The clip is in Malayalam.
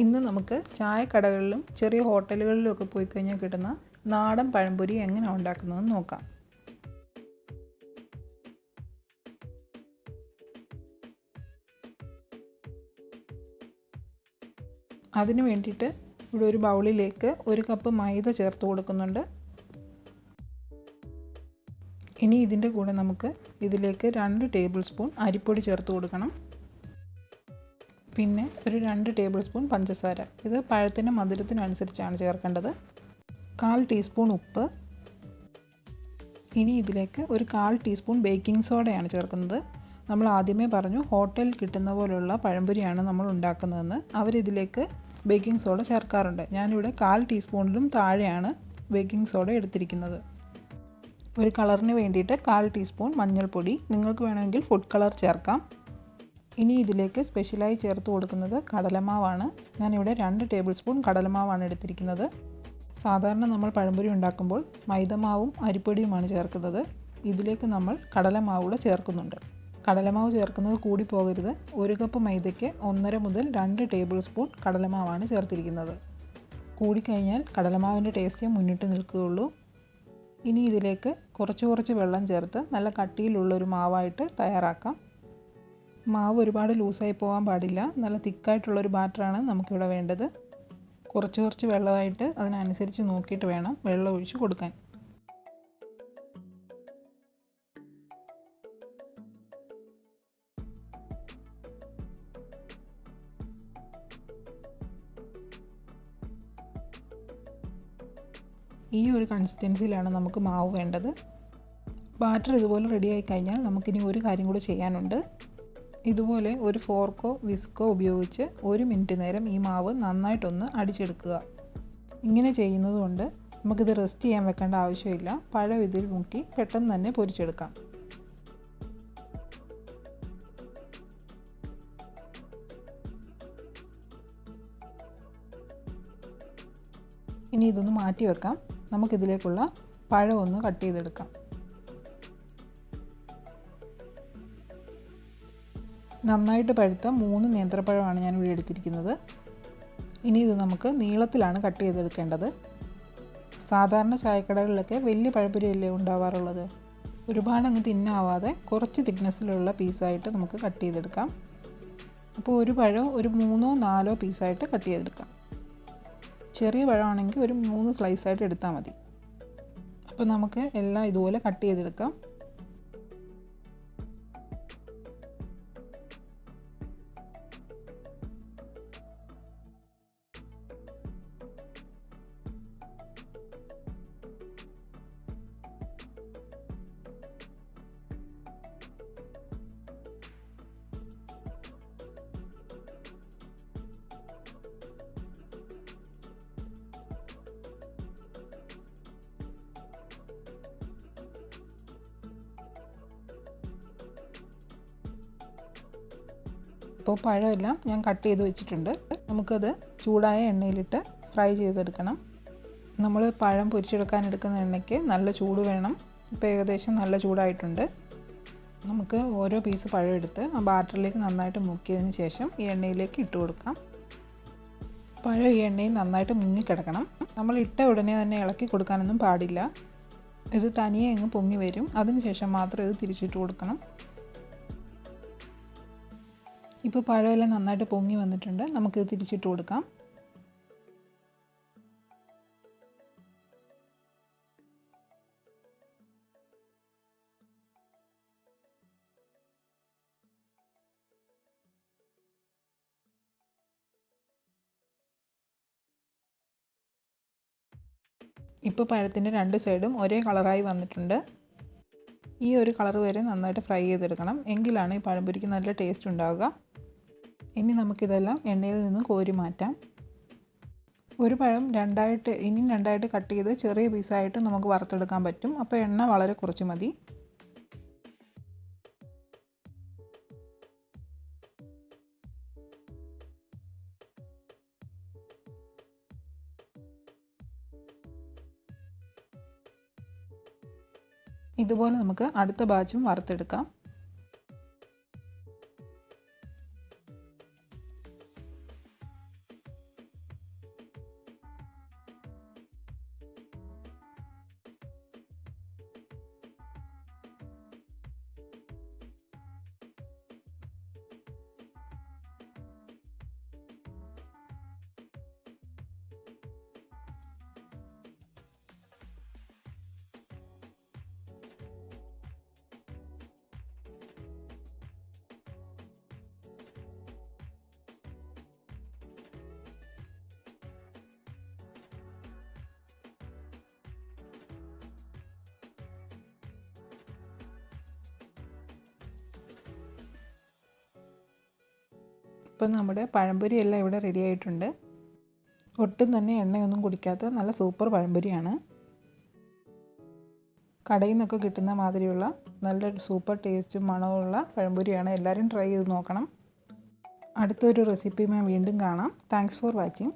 ഇന്ന് നമുക്ക് ചായക്കടകളിലും ചെറിയ ഹോട്ടലുകളിലും ഒക്കെ പോയി കഴിഞ്ഞാൽ കിട്ടുന്ന നാടൻ പഴംപൊരി എങ്ങനെ ഉണ്ടാക്കുന്നതെന്ന് നോക്കാം. അതിന് വേണ്ടിയിട്ട് ഇവിടെ ഒരു ബൗളിലേക്ക് 1 കപ്പ് മൈദ ചേർത്ത് കൊടുക്കുന്നുണ്ട്. ഇനി ഇതിൻ്റെ കൂടെ നമുക്ക് ഇതിലേക്ക് 2 ടേബിൾ സ്പൂൺ അരിപ്പൊടി ചേർത്ത് കൊടുക്കണം. പിന്നെ ഒരു 2 ടേബിൾ സ്പൂൺ പഞ്ചസാര. ഇത് പഴത്തിൻ്റെ മധുരത്തിനനുസരിച്ചാണ് ചേർക്കേണ്ടത്. 1/4 ടീസ്പൂൺ ഉപ്പ്. ഇനി ഇതിലേക്ക് ഒരു 1/4 ടീസ്പൂൺ ബേക്കിംഗ് സോഡയാണ് ചേർക്കുന്നത്. നമ്മൾ ആദ്യമേ പറഞ്ഞു ഹോട്ടലിൽ കിട്ടുന്ന പോലുള്ള പഴംപൊരിയാണ് നമ്മൾ ഉണ്ടാക്കുന്നതെന്ന്. അവരിതിലേക്ക് ബേക്കിംഗ് സോഡ ചേർക്കാറുണ്ട്. ഞാനിവിടെ 1/4 ടീസ്പൂണിലും താഴെയാണ് ബേക്കിംഗ് സോഡ എടുത്തിരിക്കുന്നത്. ഒരു കളറിന് വേണ്ടിയിട്ട് 1/4 ടീസ്പൂൺ മഞ്ഞൾപ്പൊടി. നിങ്ങൾക്ക് വേണമെങ്കിൽ ഫുഡ് കളർ ചേർക്കാം. ഇനി ഇതിലേക്ക് സ്പെഷ്യലായി ചേർത്ത് കൊടുക്കുന്നത് കടലമാവാണ്. ഞാനിവിടെ 2 ടേബിൾ സ്പൂൺ കടലമാവാണ് എടുത്തിരിക്കുന്നത്. സാധാരണ നമ്മൾ പഴംപൊരി ഉണ്ടാക്കുമ്പോൾ മൈദമാവും അരിപ്പൊടിയുമാണ് ചേർക്കുന്നത്. ഇതിലേക്ക് നമ്മൾ കടലമാവ് കൂടെ ചേർക്കുന്നുണ്ട്. കടലമാവ് ചേർക്കുന്നത് കൂടി പോകരുത്. 1 കപ്പ് മൈദയ്ക്ക് 1.5 മുതൽ 2 ടേബിൾ സ്പൂൺ കടലമാവാണ് ചേർത്തിരിക്കുന്നത്. കൂടിക്കഴിഞ്ഞാൽ കടലമാവിൻ്റെ ടേസ്റ്റ് മുന്നിട്ട് നിൽക്കുകയുള്ളൂ. ഇനി ഇതിലേക്ക് കുറച്ച് വെള്ളം ചേർത്ത് നല്ല കട്ടിയിലുള്ളൊരു മാവായിട്ട് തയ്യാറാക്കാം. മാവ് ഒരുപാട് ലൂസായി പോകാൻ പാടില്ല. നല്ല തിക്കായിട്ടുള്ളൊരു ബാറ്ററാണ് നമുക്കിവിടെ വേണ്ടത്. കുറച്ച് വെള്ളമായിട്ട് അതിനനുസരിച്ച് നോക്കിയിട്ട് വേണം വെള്ളം ഒഴിച്ച് കൊടുക്കാൻ. ഈ ഒരു കൺസിസ്റ്റൻസിയിലാണ് നമുക്ക് മാവ് വേണ്ടത്. ബാറ്റർ ഇതുപോലെ റെഡിയായി കഴിഞ്ഞാൽ നമുക്കിനി ഒരു കാര്യം കൂടി ചെയ്യാനുണ്ട്. ഇതുപോലെ ഒരു ഫോർക്കോ വിസ്കോ ഉപയോഗിച്ച് 1 മിനിറ്റ് നേരം ഈ മാവ് നന്നായിട്ടൊന്ന് അടിച്ചെടുക്കുക. ഇങ്ങനെ ചെയ്യുന്നത് കൊണ്ട് നമുക്കിത് റെസ്റ്റ് ചെയ്യാൻ വെക്കേണ്ട ആവശ്യമില്ല. പഴം ഇതിൽ മുക്കി പെട്ടെന്ന് തന്നെ പൊരിച്ചെടുക്കാം. ഇനി ഇതൊന്ന് മാറ്റി വെക്കാം. നമുക്കിതിലേക്കുള്ള പഴം ഒന്ന് കട്ട് ചെയ്തെടുക്കാം. നന്നായിട്ട് പഴുത്ത 3 നേന്ത്രപ്പഴമാണ് ഞാനിവിടെ എടുത്തിരിക്കുന്നത്. ഇനി ഇത് നമുക്ക് നീളത്തിലാണ് കട്ട് ചെയ്തെടുക്കേണ്ടത്. സാധാരണ ചായക്കടകളിലൊക്കെ വലിയ പഴംപൊരിയല്ലേ ഉണ്ടാവാറുള്ളത്. ഒരുപാടങ്ങ് തിന്നാവാതെ കുറച്ച് തിക്നെസ്സിലുള്ള പീസായിട്ട് നമുക്ക് കട്ട് ചെയ്തെടുക്കാം. അപ്പോൾ ഒരു പഴം ഒരു 3-4 പീസായിട്ട് കട്ട് ചെയ്തെടുക്കാം. ചെറിയ പഴമാണെങ്കിൽ ഒരു 3 സ്ലൈസായിട്ട് എടുത്താൽ മതി. അപ്പോൾ നമുക്ക് എല്ലാം ഇതുപോലെ കട്ട് ചെയ്തെടുക്കാം. ഇപ്പോൾ പഴമെല്ലാം ഞാൻ കട്ട് ചെയ്ത് വെച്ചിട്ടുണ്ട്. നമുക്കത് ചൂടായ എണ്ണയിലിട്ട് ഫ്രൈ ചെയ്തെടുക്കണം. നമ്മൾ പഴം പൊരിച്ചെടുക്കാൻ എടുക്കുന്ന എണ്ണയ്ക്ക് നല്ല ചൂട് വേണം. ഇപ്പോൾ ഏകദേശം നല്ല ചൂടായിട്ടുണ്ട്. നമുക്ക് ഓരോ പീസ് പഴം എടുത്ത് ആ ബാറ്ററിലേക്ക് നന്നായിട്ട് മുക്കിയതിന് ശേഷം ഈ എണ്ണയിലേക്ക് ഇട്ട് കൊടുക്കാം. പഴം ഈ എണ്ണയിൽ നന്നായിട്ട് മുങ്ങിക്കിടക്കണം. നമ്മൾ ഇട്ട ഉടനെ തന്നെ ഇളക്കി കൊടുക്കാനൊന്നും പാടില്ല. ഇത് തനിയെ അങ്ങ് പൊങ്ങി വരും. അതിനുശേഷം മാത്രം ഇത് തിരിച്ചിട്ട് കൊടുക്കണം. ഇപ്പോൾ പഴമെല്ലാം നന്നായിട്ട് പൊങ്ങി വന്നിട്ടുണ്ട്. നമുക്കിത് തിരിച്ചിട്ട് കൊടുക്കാം. ഇപ്പോൾ പഴത്തിൻ്റെ 2 സൈഡും ഒരേ കളറായി വന്നിട്ടുണ്ട്. ഈ ഒരു കളർ വരെ നന്നായിട്ട് ഫ്രൈ ചെയ്തെടുക്കണം. എങ്കിലാണ് ഈ പഴംപൊരിക്ക് നല്ല ടേസ്റ്റ് ഉണ്ടാവുക. ഇനി നമുക്കിതെല്ലാം എണ്ണയിൽ നിന്ന് കോരി മാറ്റാം. ഒരു പഴം രണ്ടായിട്ട് കട്ട് ചെയ്ത് ചെറിയ പീസായിട്ട് നമുക്ക് വറുത്തെടുക്കാൻ പറ്റും. അപ്പോൾ എണ്ണ വളരെ കുറച്ച് മതി. ഇതുപോലെ നമുക്ക് അടുത്ത ബാച്ചും വറുത്തെടുക്കാം. ഇപ്പം നമ്മുടെ പഴംപൊരി എല്ലാം ഇവിടെ റെഡി ആയിട്ടുണ്ട്. ഒട്ടും തന്നെ എണ്ണയൊന്നും കുടിക്കാത്ത നല്ല സൂപ്പർ പഴംപൊരിയാണ്. കടയിൽ നിന്നൊക്കെ കിട്ടുന്ന മാതിരിയുള്ള നല്ല സൂപ്പർ ടേസ്റ്റും മണമുള്ള പഴംപൊരിയാണ്. എല്ലാവരും ട്രൈ ചെയ്ത് നോക്കണം. അടുത്തൊരു റെസിപ്പിയുമായി വീണ്ടും കാണാം. Thanks for watching.